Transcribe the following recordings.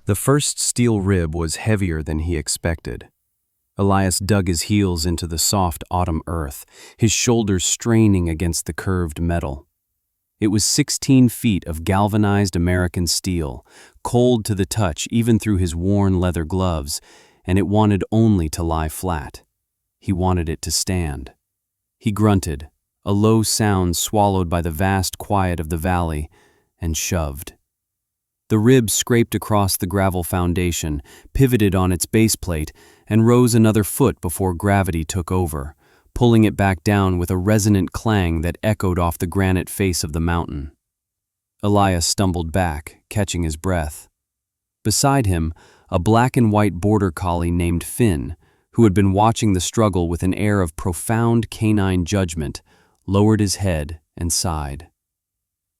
The first steel rib was heavier than he expected. Elias dug his heels into the soft autumn earth, his shoulders straining against the curved metal. It was 16 feet of galvanized American steel, cold to the touch even through his worn leather gloves, and it wanted only to lie flat. He wanted it to stand. He grunted, a low sound swallowed by the vast quiet of the valley, and shoved. The rib scraped across the gravel foundation, pivoted on its base plate, and rose another foot before gravity took over, pulling it back down with a resonant clang that echoed off the granite face of the mountain. Elias stumbled back, catching his breath. Beside him, a black and white border collie named Finn, who had been watching the struggle with an air of profound canine judgment, lowered his head and sighed.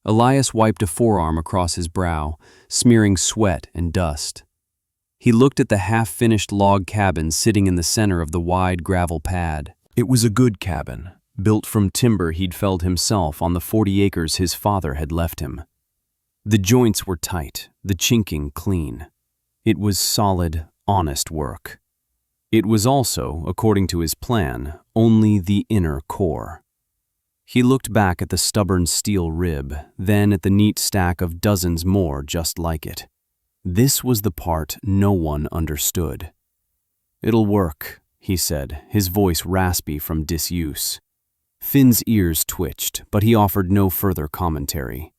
Elias wiped a forearm across his brow, smearing sweat and dust. He looked at the half-finished log cabin sitting in the center of the wide gravel pad. It was a good cabin, built from timber he'd felled himself on the 40 acres his father had left him. The joints were tight, the chinking clean. It was solid, honest work. It was also, according to his plan, only the inner core. He looked back at the stubborn steel rib, then at the neat stack of dozens more just like it. This was the part no one understood. "It'll work," he said, his voice raspy from disuse. Finn's ears twitched, but he offered no further commentary.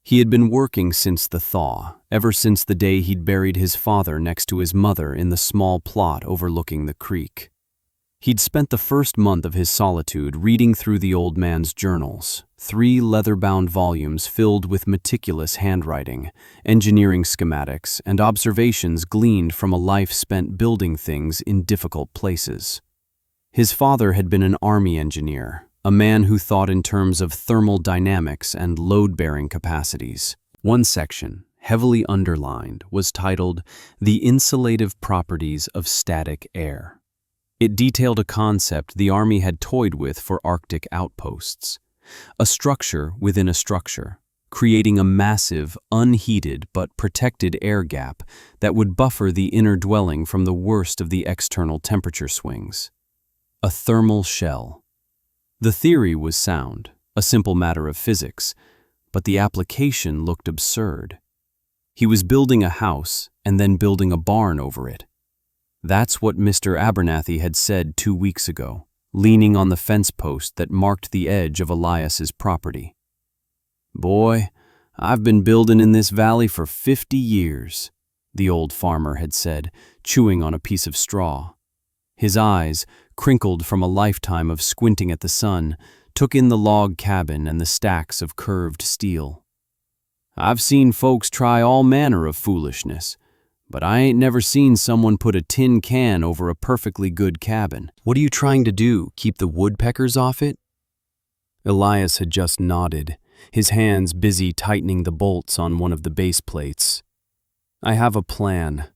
He had been working since the thaw, ever since the day he'd buried his father next to his mother in the small plot overlooking the creek. He'd spent the first month of his solitude reading through the old man's journals, 3 leather-bound volumes filled with meticulous handwriting, engineering schematics, and observations gleaned from a life spent building things in difficult places. His father had been an army engineer, a man who thought in terms of thermal dynamics and load-bearing capacities. One section, heavily underlined, was titled "The Insulative Properties of Static Air." It detailed a concept the Army had toyed with for Arctic outposts, a structure within a structure, creating a massive, unheated but protected air gap that would buffer the inner dwelling from the worst of the external temperature swings. A thermal shell. The theory was sound, a simple matter of physics, but the application looked absurd. He was building a house and then building a barn over it. That's what Mr. Abernathy had said 2 weeks ago, leaning on the fence post that marked the edge of Elias's property. "Boy, I've been building in this valley for 50 years, the old farmer had said, chewing on a piece of straw. His eyes, crinkled from a lifetime of squinting at the sun, took in the log cabin and the stacks of curved steel. "I've seen folks try all manner of foolishness, but I ain't never seen someone put a tin can over a perfectly good cabin." "What are you trying to do, keep the woodpeckers off it?" Elias had just nodded, his hands busy tightening the bolts on one of the base plates. "I have a plan."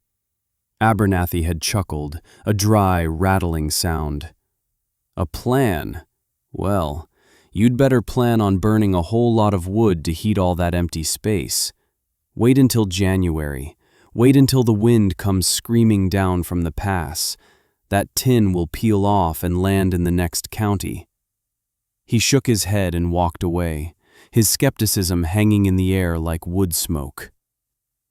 Abernathy had chuckled, a dry, rattling sound. "A plan? Well, you'd better plan on burning a whole lot of wood to heat all that empty space. Wait until January. Wait until the wind comes screaming down from the pass. That tin will peel off and land in the next county." He shook his head and walked away, his skepticism hanging in the air like wood smoke.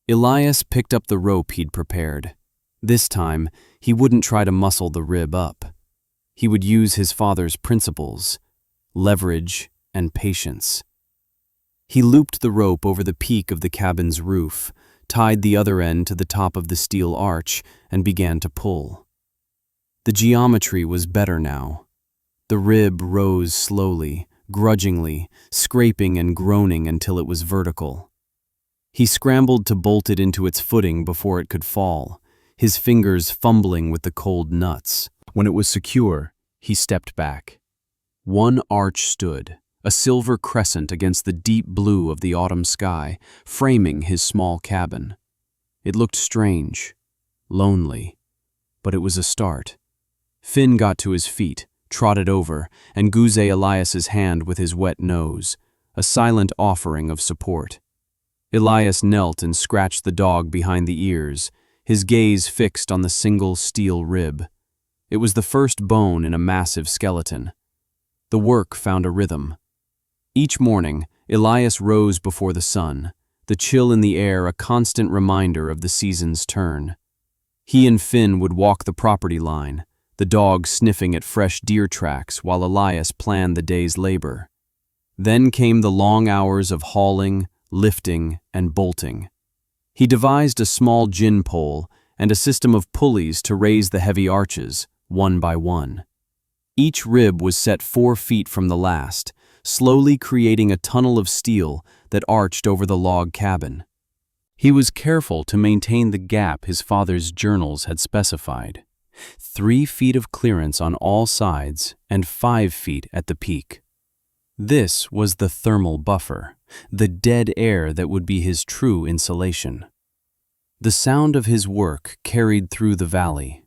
Elias picked up the rope he'd prepared. This time, he wouldn't try to muscle the rib up. He would use his father's principles: leverage and patience. He looped the rope over the peak of the cabin's roof, tied the other end to the top of the steel arch, and began to pull. The geometry was better now. The rib rose slowly, grudgingly, scraping and groaning until it was vertical. He scrambled to bolt it into its footing before it could fall, his fingers fumbling with the cold nuts. When it was secure, he stepped back. One arch stood, a silver crescent against the deep blue of the autumn sky, framing his small cabin. It looked strange, lonely, but it was a start. Finn got to his feet, trotted over, and goosed Elias's hand with his wet nose, a silent offering of support. Elias knelt and scratched the dog behind the ears, his gaze fixed on the single steel rib. It was the first bone in a massive skeleton. The work found a rhythm. Each morning, Elias rose before the sun, the chill in the air a constant reminder of the season's turn. He and Finn would walk the property line, the dog sniffing at fresh deer tracks while Elias planned the day's labor. Then came the long hours of hauling, lifting, and bolting. He devised a small gin pole and a system of pulleys to raise the heavy arches, one by one. Each rib was set 4 feet from the last, slowly creating a tunnel of steel that arched over the log cabin. He was careful to maintain the gap his father's journals had specified: 3 feet of clearance on all sides and 5 feet at the peak. This was the thermal buffer, the dead air that would be his true insulation. The sound of his work carried through the valley.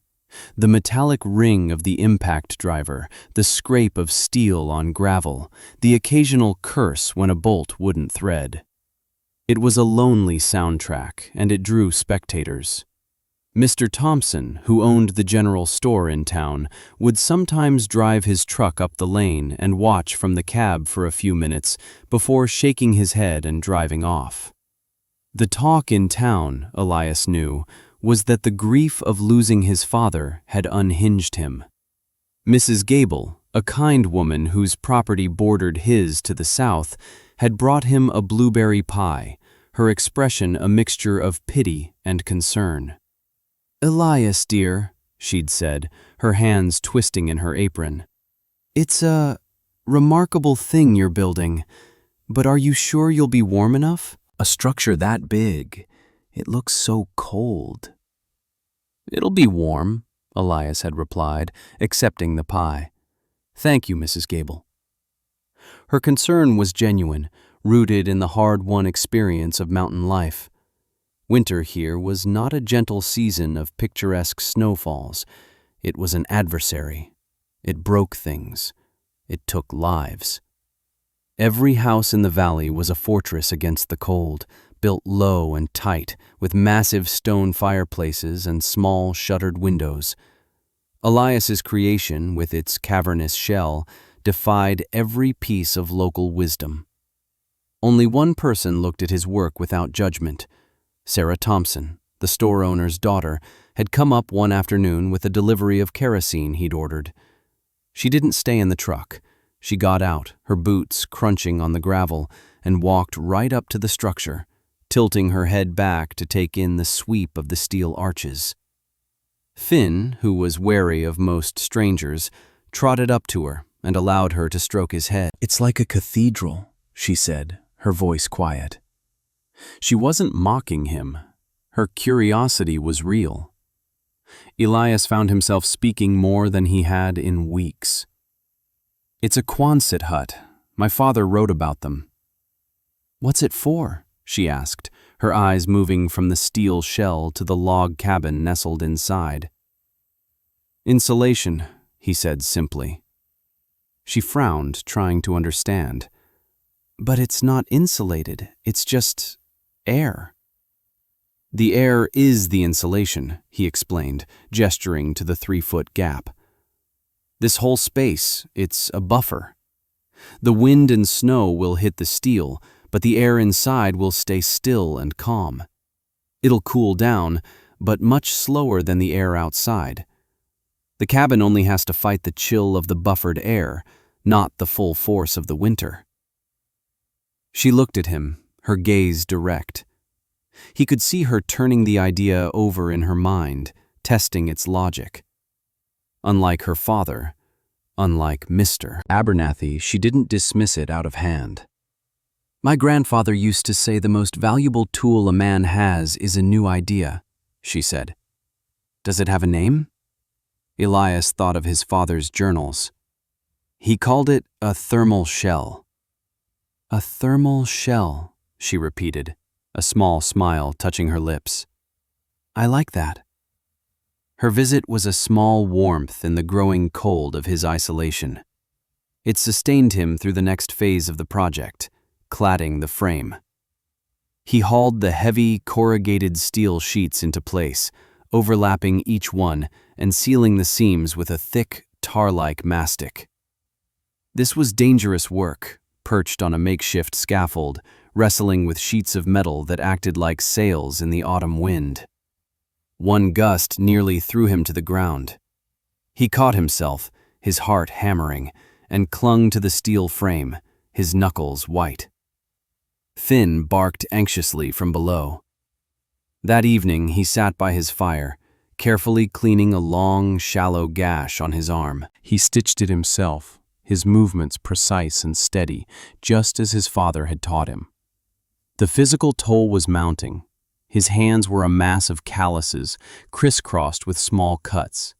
The metallic ring of the impact driver, the scrape of steel on gravel, the occasional curse when a bolt wouldn't thread. It was a lonely soundtrack, and it drew spectators. Mr. Thompson, who owned the general store in town, would sometimes drive his truck up the lane and watch from the cab for a few minutes before shaking his head and driving off. The talk in town, Elias knew, was that the grief of losing his father had unhinged him. Mrs. Gable, a kind woman whose property bordered his to the south, had brought him a blueberry pie, her expression a mixture of pity and concern. "Elias, dear," she'd said, her hands twisting in her apron. "It's a remarkable thing you're building, but are you sure you'll be warm enough? A structure that big, it looks so cold." "It'll be warm," Elias had replied, accepting the pie. "Thank you, Mrs. Gable." Her concern was genuine, rooted in the hard-won experience of mountain life. Winter here was not a gentle season of picturesque snowfalls. It was an adversary. It broke things. It took lives. Every house in the valley was a fortress against the cold, built low and tight, with massive stone fireplaces and small shuttered windows. Elias's creation, with its cavernous shell, defied every piece of local wisdom. Only one person looked at his work without judgment. Sarah Thompson, the store owner's daughter, had come up one afternoon with a delivery of kerosene he'd ordered. She didn't stay in the truck. She got out, her boots crunching on the gravel, and walked right up to the structure, tilting her head back to take in the sweep of the steel arches. Finn, who was wary of most strangers, trotted up to her and allowed her to stroke his head. "It's like a cathedral," she said, her voice quiet. She wasn't mocking him. Her curiosity was real. Elias found himself speaking more than he had in weeks. "It's a Quonset hut. My father wrote about them." "What's it for?" she asked, her eyes moving from the steel shell to the log cabin nestled inside. "Insulation," he said simply. She frowned, trying to understand. "But it's not insulated. It's just air." "The air is the insulation," he explained, gesturing to the 3-foot gap. "This whole space, it's a buffer. The wind and snow will hit the steel, but the air inside will stay still and calm. It'll cool down, but much slower than the air outside. The cabin only has to fight the chill of the buffered air, not the full force of the winter." She looked at him, her gaze direct. He could see her turning the idea over in her mind, testing its logic. Unlike her father, unlike Mr. Abernathy, she didn't dismiss it out of hand. "My grandfather used to say the most valuable tool a man has is a new idea," she said. "Does it have a name?" Elias thought of his father's journals. He called it a thermal shell. "A thermal shell," she repeated, a small smile touching her lips. "I like that." Her visit was a small warmth in the growing cold of his isolation. It sustained him through the next phase of the project, cladding the frame. He hauled the heavy, corrugated steel sheets into place, overlapping each one and sealing the seams with a thick, tar-like mastic. This was dangerous work, perched on a makeshift scaffold, wrestling with sheets of metal that acted like sails in the autumn wind. One gust nearly threw him to the ground. He caught himself, his heart hammering, and clung to the steel frame, his knuckles white. Finn barked anxiously from below. That evening he sat by his fire, carefully cleaning a long, shallow gash on his arm. He stitched it himself, his movements precise and steady, just as his father had taught him. The physical toll was mounting. His hands were a mass of calluses, crisscrossed with small cuts.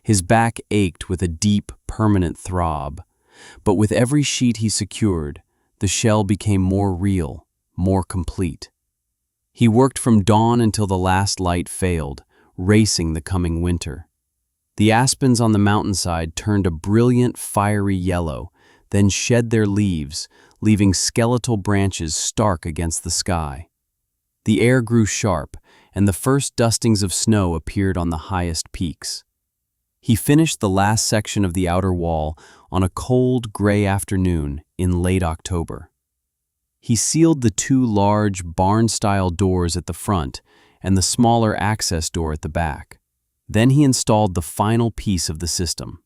His back ached with a deep, permanent throb, but with every sheet he secured, the shell became more real, more complete. He worked from dawn until the last light failed, racing the coming winter. The aspens on the mountainside turned a brilliant, fiery yellow, then shed their leaves, leaving skeletal branches stark against the sky. The air grew sharp, and the first dustings of snow appeared on the highest peaks. He finished the last section of the outer wall on a cold, gray afternoon in late October. He sealed the two large, barn-style doors at the front and the smaller access door at the back. Then he installed the final piece of the system,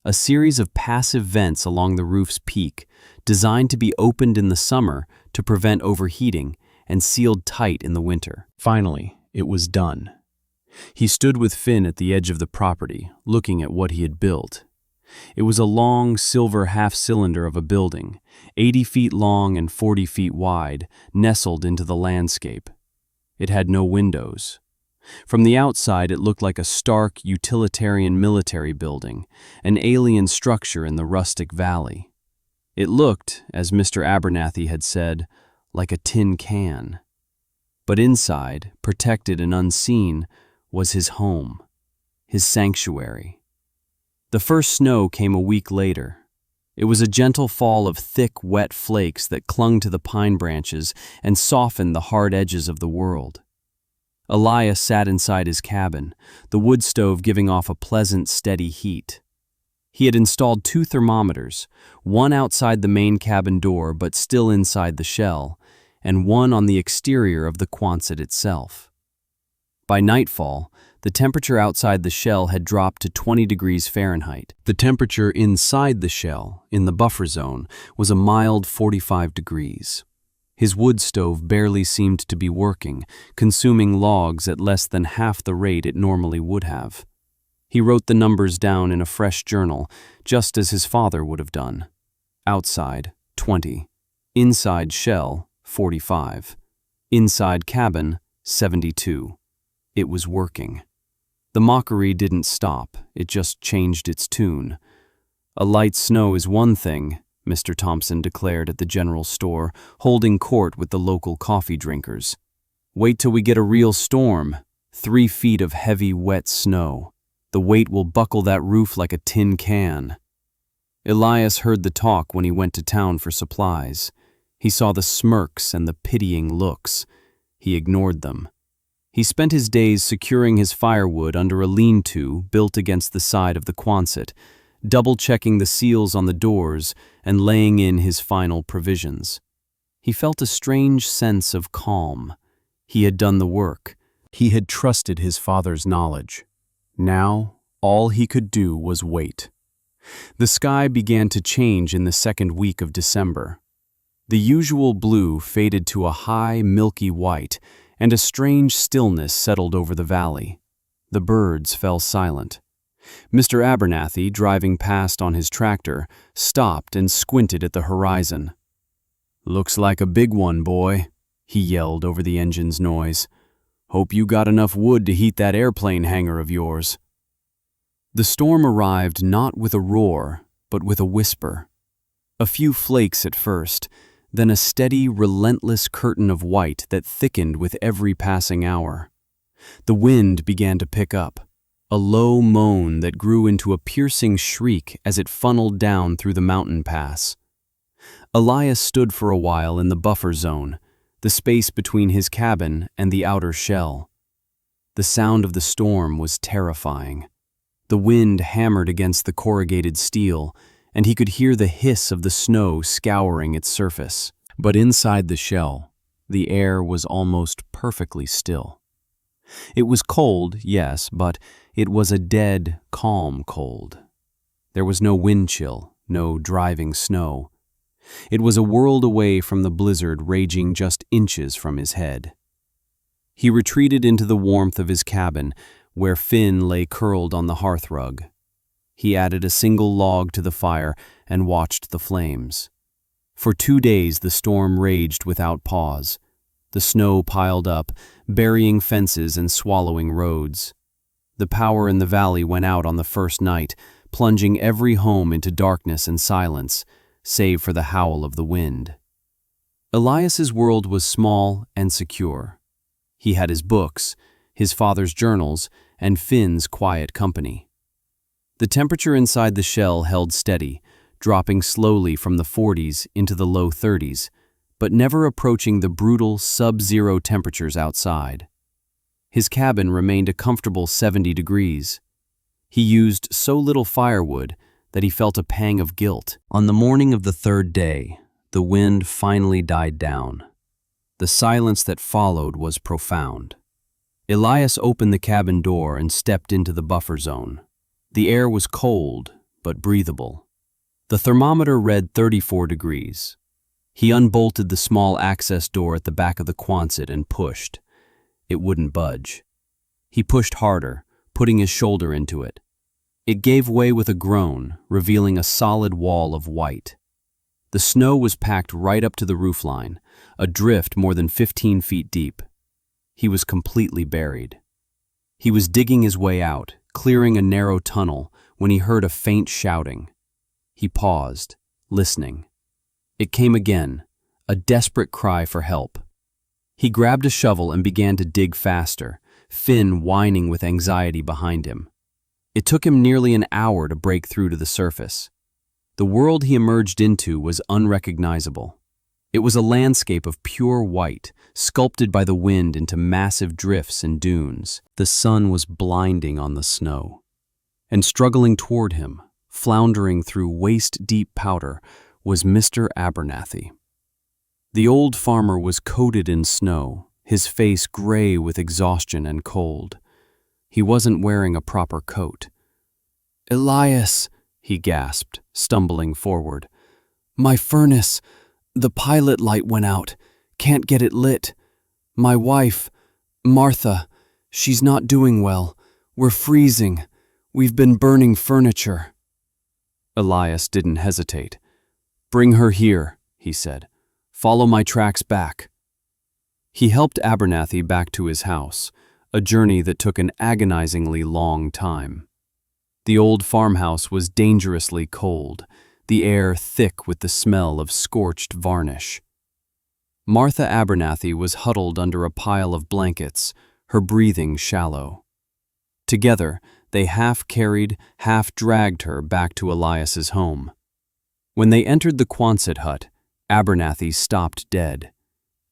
a series of passive vents along the roof's peak, designed to be opened in the summer to prevent overheating and sealed tight in the winter. Finally, it was done. He stood with Finn at the edge of the property, looking at what he had built. It was a long, silver half-cylinder of a building, 80 feet long and 40 feet wide, nestled into the landscape. It had no windows. From the outside, it looked like a stark, utilitarian military building, an alien structure in the rustic valley. It looked, as Mr. Abernathy had said, like a tin can. But inside, protected and unseen, was his home, his sanctuary. The first snow came a week later. It was a gentle fall of thick, wet flakes that clung to the pine branches and softened the hard edges of the world. Elias sat inside his cabin, the wood stove giving off a pleasant, steady heat. He had installed 2 thermometers, one outside the main cabin door but still inside the shell, and one on the exterior of the Quonset itself. By nightfall, the temperature outside the shell had dropped to 20 degrees Fahrenheit. The temperature inside the shell, in the buffer zone, was a mild 45 degrees. His wood stove barely seemed to be working, consuming logs at less than half the rate it normally would have. He wrote the numbers down in a fresh journal, just as his father would have done. Outside, 20. Inside shell, 45. Inside cabin, 72. It was working. The mockery didn't stop, it just changed its tune. A light snow is one thing, Mr. Thompson declared at the general store, holding court with the local coffee drinkers. Wait till we get a real storm. 3 feet of heavy, wet snow. The weight will buckle that roof like a tin can. Elias heard the talk when he went to town for supplies. He saw the smirks and the pitying looks. He ignored them. He spent his days securing his firewood under a lean-to built against the side of the Quonset, double-checking the seals on the doors and laying in his final provisions. He felt a strange sense of calm. He had done the work. He had trusted his father's knowledge. Now, all he could do was wait. The sky began to change in the second week of December. The usual blue faded to a high, milky white, and a strange stillness settled over the valley. The birds fell silent. Mr. Abernathy, driving past on his tractor, stopped and squinted at the horizon. "Looks like a big one, boy," he yelled over the engine's noise. "Hope you got enough wood to heat that airplane hangar of yours." The storm arrived not with a roar, but with a whisper. A few flakes at first, then a steady, relentless curtain of white that thickened with every passing hour. The wind began to pick up, a low moan that grew into a piercing shriek as it funneled down through the mountain pass. Elias stood for a while in the buffer zone, the space between his cabin and the outer shell. The sound of the storm was terrifying. The wind hammered against the corrugated steel, and he could hear the hiss of the snow scouring its surface. But inside the shell, the air was almost perfectly still. It was cold, yes, but it was a dead, calm cold. There was no wind chill, no driving snow. It was a world away from the blizzard raging just inches from his head. He retreated into the warmth of his cabin, where Finn lay curled on the hearthrug. He added a single log to the fire and watched the flames. For 2 days the storm raged without pause. The snow piled up, burying fences and swallowing roads. The power in the valley went out on the first night, plunging every home into darkness and silence, save for the howl of the wind. Elias's world was small and secure. He had his books, his father's journals, and Finn's quiet company. The temperature inside the shell held steady, dropping slowly from the 40s into the low 30s, but never approaching the brutal sub-zero temperatures outside. His cabin remained a comfortable 70 degrees. He used so little firewood that he felt a pang of guilt. On the morning of the 3rd day, the wind finally died down. The silence that followed was profound. Elias opened the cabin door and stepped into the buffer zone. The air was cold, but breathable. The thermometer read 34 degrees. He unbolted the small access door at the back of the Quonset and pushed. It wouldn't budge. He pushed harder, putting his shoulder into it. It gave way with a groan, revealing a solid wall of white. The snow was packed right up to the roofline, a drift more than 15 feet deep. He was completely buried. He was digging his way out, clearing a narrow tunnel, when he heard a faint shouting. He paused, listening. It came again, a desperate cry for help. He grabbed a shovel and began to dig faster, Finn whining with anxiety behind him. It took him nearly an hour to break through to the surface. The world he emerged into was unrecognizable. It was a landscape of pure white, sculpted by the wind into massive drifts and dunes. The sun was blinding on the snow. And struggling toward him, floundering through waist-deep powder, was Mr. Abernathy. The old farmer was coated in snow, his face gray with exhaustion and cold. He wasn't wearing a proper coat. "Elias," he gasped, stumbling forward. "My furnace, the pilot light went out. Can't get it lit. My wife, Martha, she's not doing well. We're freezing. We've been burning furniture." Elias didn't hesitate. "Bring her here," he said. "Follow my tracks back." He helped Abernathy back to his house, a journey that took an agonizingly long time. The old farmhouse was dangerously cold, the air thick with the smell of scorched varnish. Martha Abernathy was huddled under a pile of blankets, her breathing shallow. Together, they half carried, half dragged her back to Elias's home. When they entered the Quonset hut, Abernathy stopped dead.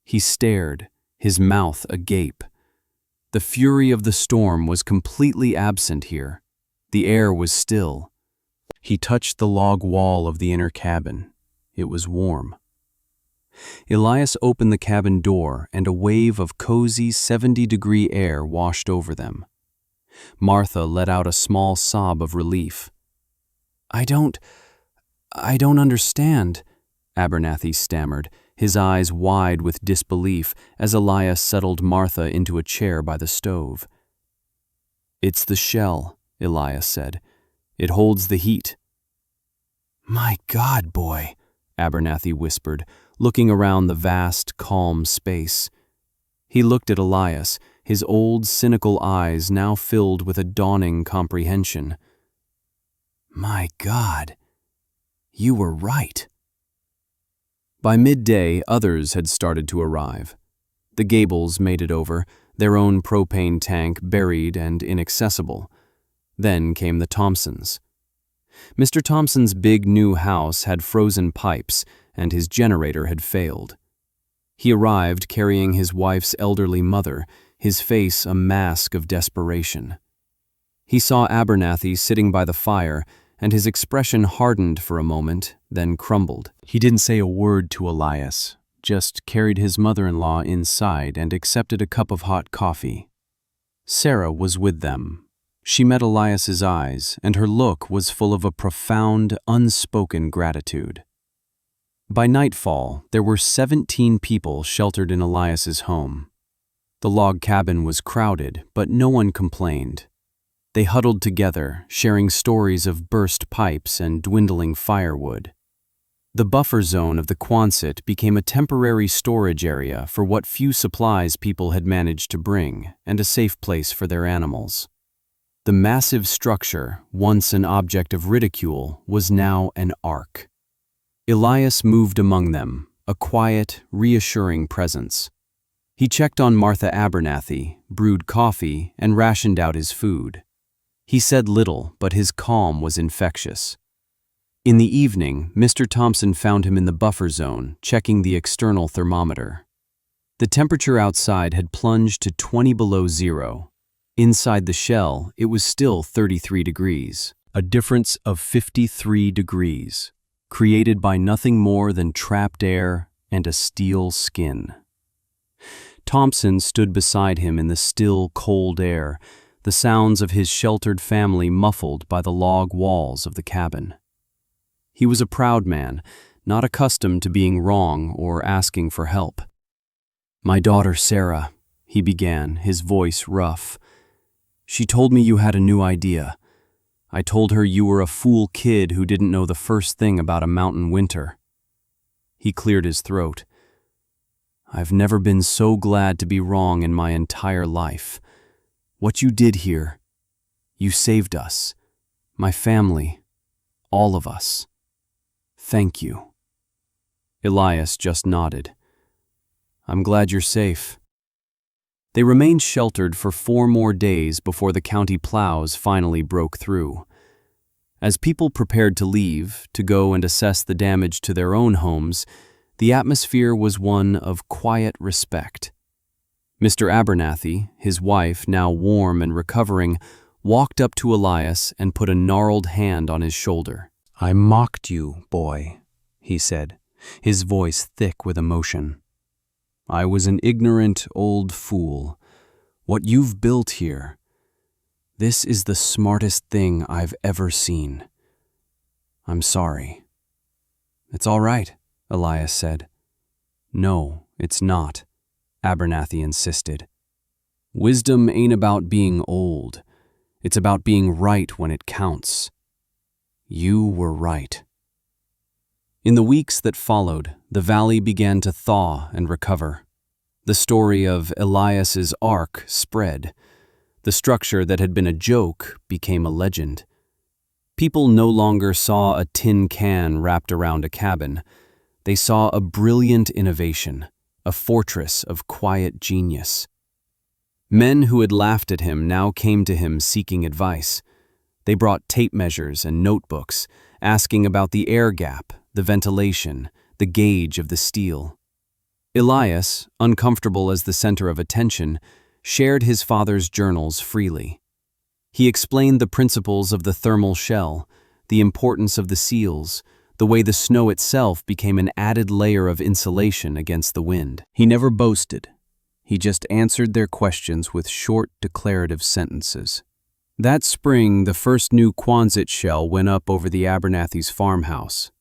He stared, his mouth agape. The fury of the storm was completely absent here. The air was still. He touched the log wall of the inner cabin. It was warm. Elias opened the cabin door and a wave of cozy 70-degree air washed over them. Martha let out a small sob of relief. I don't understand," Abernathy stammered, his eyes wide with disbelief as Elias settled Martha into a chair by the stove. "It's the shell," Elias said. "It holds the heat." "My God, boy," Abernathy whispered, looking around the vast, calm space. He looked at Elias, his old, cynical eyes now filled with a dawning comprehension. "My God, you were right." By midday, others had started to arrive. The Gables made it over, their own propane tank buried and inaccessible. Then came the Thompsons. Mr. Thompson's big new house had frozen pipes, and his generator had failed. He arrived carrying his wife's elderly mother, his face a mask of desperation. He saw Abernathy sitting by the fire, and his expression hardened for a moment, then crumbled. He didn't say a word to Elias, just carried his mother-in-law inside and accepted a cup of hot coffee. Sarah was with them. She met Elias's eyes, and her look was full of a profound, unspoken gratitude. By nightfall, there were 17 people sheltered in Elias's home. The log cabin was crowded, but no one complained. They huddled together, sharing stories of burst pipes and dwindling firewood. The buffer zone of the Quonset became a temporary storage area for what few supplies people had managed to bring, and a safe place for their animals. The massive structure, once an object of ridicule, was now an ark. Elias moved among them, a quiet, reassuring presence. He checked on Martha Abernathy, brewed coffee, and rationed out his food. He said little, but his calm was infectious. In the evening, Mr. Thompson found him in the buffer zone, checking the external thermometer. The temperature outside had plunged to 20 below zero. Inside the shell, it was still 33 degrees, a difference of 53 degrees, created by nothing more than trapped air and a steel skin. Thompson stood beside him in the still, cold air, the sounds of his sheltered family muffled by the log walls of the cabin. He was a proud man, not accustomed to being wrong or asking for help. "My daughter Sarah," he began, his voice rough. "She told me you had a new idea. I told her you were a fool kid who didn't know the first thing about a mountain winter." He cleared his throat. "I've never been so glad to be wrong in my entire life. What you did here, you saved us, my family, all of us. Thank you." Elias just nodded. "I'm glad you're safe." They remained sheltered for 4 more days before the county plows finally broke through. As people prepared to leave, to go and assess the damage to their own homes, the atmosphere was one of quiet respect. Mr. Abernathy, his wife now warm and recovering, walked up to Elias and put a gnarled hand on his shoulder. "I mocked you, boy," he said, his voice thick with emotion. "I was an ignorant old fool. What you've built here, this is the smartest thing I've ever seen. I'm sorry." "It's all right," Elias said. "No, it's not," Abernathy insisted. "Wisdom ain't about being old. It's about being right when it counts. You were right." In the weeks that followed, the valley began to thaw and recover. The story of Elias's ark spread. The structure that had been a joke became a legend. People no longer saw a tin can wrapped around a cabin. They saw a brilliant innovation, a fortress of quiet genius. Men who had laughed at him now came to him seeking advice. They brought tape measures and notebooks, asking about the air gap, the ventilation, the gauge of the steel. Elias, uncomfortable as the center of attention, shared his father's journals freely. He explained the principles of the thermal shell, the importance of the seals, the way the snow itself became an added layer of insulation against the wind. He never boasted. He just answered their questions with short, declarative sentences. That spring, the first new Quonset shell went up over the Abernathy's farmhouse.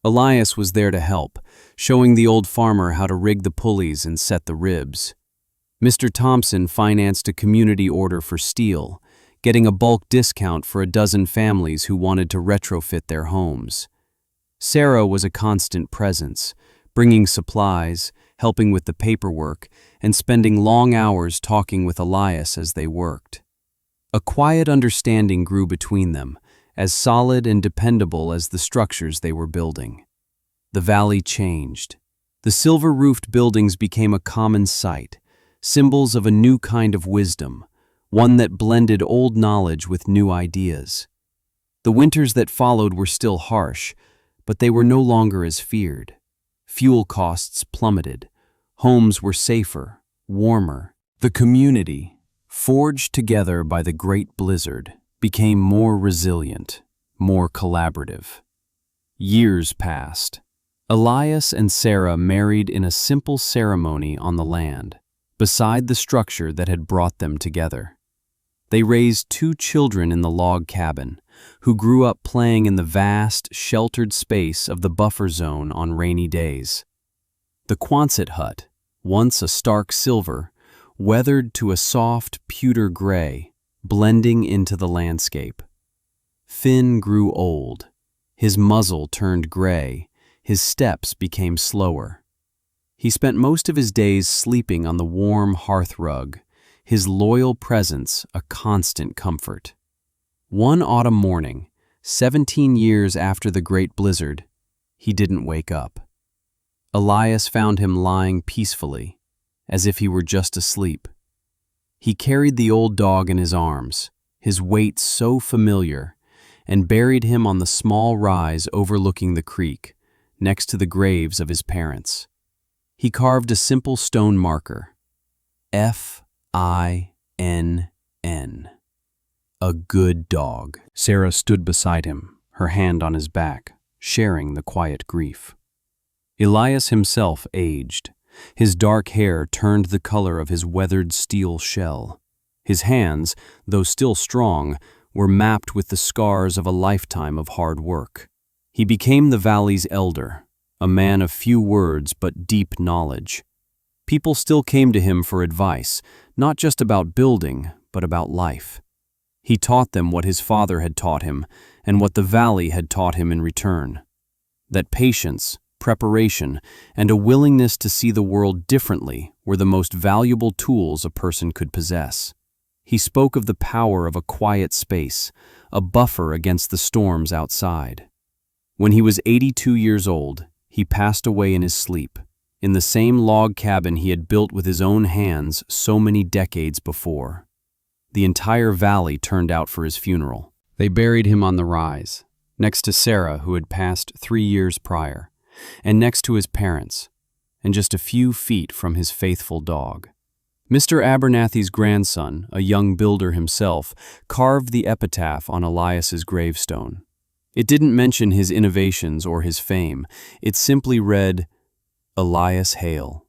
Elias was there to help, showing the old farmer how to rig the pulleys and set the ribs. Mr. Thompson financed a community order for steel, getting a bulk discount for a dozen families who wanted to retrofit their homes. Sarah was a constant presence, bringing supplies, helping with the paperwork, and spending long hours talking with Elias as they worked. A quiet understanding grew between them, as solid and dependable as the structures they were building. The valley changed. The silver-roofed buildings became a common sight, symbols of a new kind of wisdom, one that blended old knowledge with new ideas. The winters that followed were still harsh, but they were no longer as feared. Fuel costs plummeted. Homes were safer, warmer. The community, forged together by the Great Blizzard, became more resilient, more collaborative. Years passed. Elias and Sarah married in a simple ceremony on the land, beside the structure that had brought them together. They raised 2 children in the log cabin, who grew up playing in the vast, sheltered space of the buffer zone on rainy days. The Quonset hut, once a stark silver, weathered to a soft pewter gray, blending into the landscape. Finn grew old. His muzzle turned gray. His steps became slower. He spent most of his days sleeping on the warm hearth rug, his loyal presence a constant comfort. One autumn morning, 17 years after the Great Blizzard, he didn't wake up. Elias found him lying peacefully, as if he were just asleep. He carried the old dog in his arms, his weight so familiar, and buried him on the small rise overlooking the creek, next to the graves of his parents. He carved a simple stone marker, F-I-N-N. A good dog. Sarah stood beside him, her hand on his back, sharing the quiet grief. Elias himself aged. His dark hair turned the color of his weathered steel shell. His hands, though still strong, were mapped with the scars of a lifetime of hard work. He became the valley's elder, a man of few words but deep knowledge. People still came to him for advice, not just about building, but about life. He taught them what his father had taught him, and what the valley had taught him in return. That patience, preparation, and a willingness to see the world differently were the most valuable tools a person could possess. He spoke of the power of a quiet space, a buffer against the storms outside. When he was 82 years old, he passed away in his sleep, in the same log cabin he had built with his own hands so many decades before. The entire valley turned out for his funeral. They buried him on the rise, next to Sarah, who had passed 3 years prior, and next to his parents, and just a few feet from his faithful dog. Mr. Abernathy's grandson, a young builder himself, carved the epitaph on Elias's gravestone. It didn't mention his innovations or his fame. It simply read, "Elias Hale.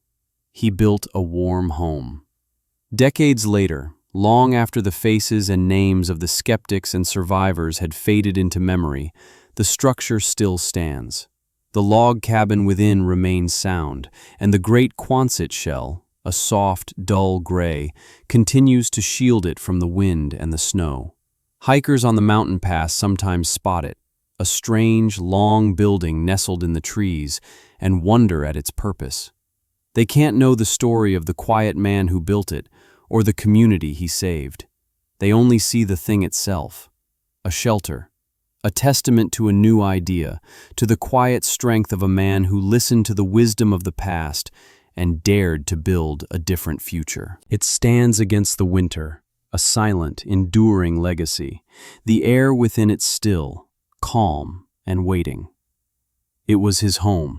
He built a warm home." Decades later, long after the faces and names of the skeptics and survivors had faded into memory, the structure still stands. The log cabin within remains sound, and the great Quonset shell, a soft, dull gray, continues to shield it from the wind and the snow. Hikers on the mountain pass sometimes spot it, a strange, long building nestled in the trees, and wonder at its purpose. They can't know the story of the quiet man who built it, or the community he saved. They only see the thing itself, a shelter, a testament to a new idea, to the quiet strength of a man who listened to the wisdom of the past and dared to build a different future. It stands against the winter, a silent, enduring legacy, the air within it still, calm and waiting. It was his home.